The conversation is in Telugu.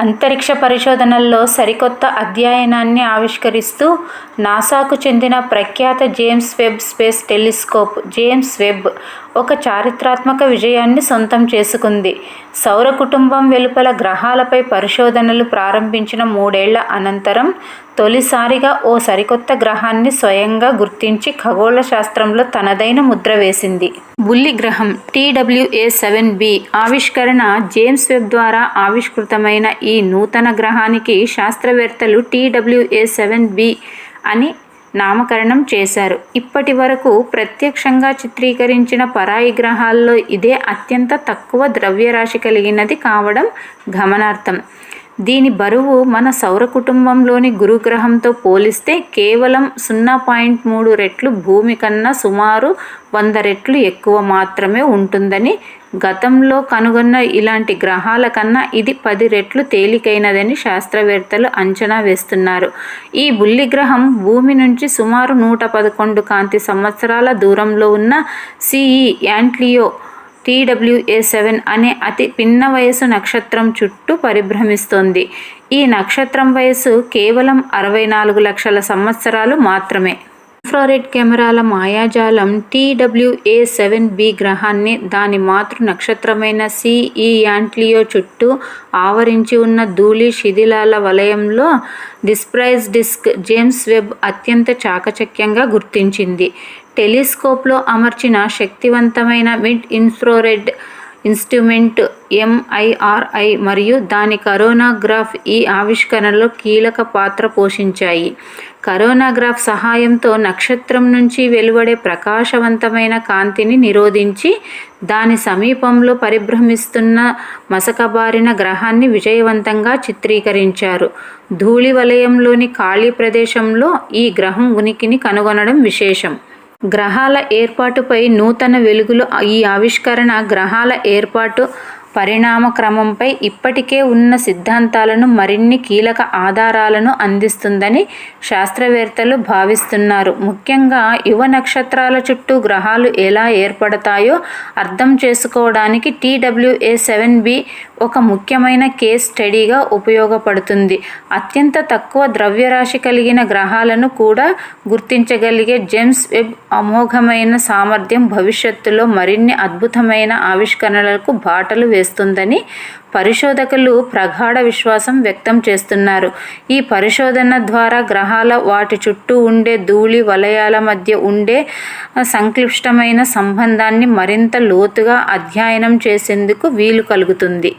అంతరిక్ష పరిశోధనల్లో సరికొత్త అధ్యయనాన్ని ఆవిష్కరిస్తూ నాసాకు చెందిన ప్రఖ్యాత James Webb space telescope James Webb ఒక చారిత్రాత్మక విజయాన్ని సొంతం చేసుకుంది. సౌర కుటుంబం వెలుపల గ్రహాలపై పరిశోధనలు ప్రారంభించిన 3 ఏళ్ల అనంతరం తొలిసారిగా ఓ సరికొత్త గ్రహాన్ని స్వయంగా గుర్తించి ఖగోళ శాస్త్రంలో తనదైన ముద్ర వేసింది. బుల్లి గ్రహం TWA-7b ఆవిష్కరణ జేమ్స్ వెబ్ ద్వారా ఆవిష్కృతమైన ఈ నూతన గ్రహానికి శాస్త్రవేత్తలు TWA-7b అని నామకరణం చేశారు. ఇప్పటి వరకు ప్రత్యక్షంగా చిత్రీకరించిన పరాయి గ్రహాల్లో ఇదే అత్యంత తక్కువ ద్రవ్యరాశి కలిగినది కావడం గమనార్హం. దీని బరువు మన సౌర కుటుంబంలోని గురుగ్రహంతో పోలిస్తే కేవలం 0.3 రెట్లు భూమి కన్నా సుమారు 100 రెట్లు ఎక్కువ మాత్రమే ఉంటుందని, గతంలో కనుగొన్న ఇలాంటి గ్రహాల కన్నా ఇది 10 రెట్లు తేలికైనదని శాస్త్రవేత్తలు అంచనా వేస్తున్నారు. ఈ బుల్లి గ్రహం భూమి నుంచి సుమారు 111 కాంతి సంవత్సరాల దూరంలో ఉన్న CE యాంట్లియో TWA-7 అనే అతి పిన్న వయసు నక్షత్రం చుట్టూ పరిభ్రమిస్తోంది. ఈ నక్షత్రం వయసు కేవలం 64 లక్షల సంవత్సరాలు మాత్రమే. ఇన్ఫ్రారెడ్ కెమెరాల మాయాజాలం TWA-7b గ్రహాన్ని దాని మాతృ నక్షత్రమైన CE యాంట్లియో చుట్టూ ఆవరించి ఉన్న ధూళి శిథిలాల వలయంలో డిస్ప్రైజ్ డిస్క్ జేమ్స్ వెబ్ అత్యంత చాకచక్యంగా గుర్తించింది. టెలిస్కోప్లో అమర్చిన శక్తివంతమైన మిడ్ ఇన్ఫ్రారెడ్ ఇన్స్ట్రుమెంట్ MIRI మరియు దాని కరోనాగ్రాఫ్ ఈ ఆవిష్కరణలో కీలక పాత్ర పోషించాయి. కరోనాగ్రాఫ్ సహాయంతో నక్షత్రం నుంచి వెలువడే ప్రకాశవంతమైన కాంతిని నిరోధించి దాని సమీపంలో పరిభ్రమిస్తున్న మసకబారిన గ్రహాన్ని విజయవంతంగా చిత్రీకరించారు. ధూళి వలయంలోని ఖాళీ ప్రదేశంలో ఈ గ్రహం ఉనికిని కనుగొనడం విశేషం. గ్రహాల ఏర్పాటుపై నూతన వెలుగులు ఈ ఆవిష్కరణ గ్రహాల ఏర్పాటు పరిణామ క్రమంపై ఇప్పటికే ఉన్న సిద్ధాంతాలను మరిన్ని కీలక ఆధారాలను అందిస్తుందని శాస్త్రవేత్తలు భావిస్తున్నారు. ముఖ్యంగా యువ నక్షత్రాల చుట్టూ గ్రహాలు ఎలా ఏర్పడతాయో అర్థం చేసుకోవడానికి TWA-7b ఒక ముఖ్యమైన కేస్ స్టడీగా ఉపయోగపడుతుంది. అత్యంత తక్కువ ద్రవ్యరాశి కలిగిన గ్రహాలను కూడా గుర్తించగలిగే జేమ్స్ వెబ్ అమోఘమైన సామర్థ్యం భవిష్యత్తులో మరిన్ని అద్భుతమైన ఆవిష్కరణలకు బాటలు వేస్తుందని పరిశోధకులు ప్రగాఢ విశ్వాసం వ్యక్తం చేస్తున్నారు. ఈ పరిశోధన ద్వారా గ్రహాల వాటి చుట్టూ ఉండే ధూళి వలయాల మధ్య ఉండే సంక్లిష్టమైన సంబంధాన్ని మరింత లోతుగా అధ్యయనం చేసేందుకు వీలు కలుగుతుంది.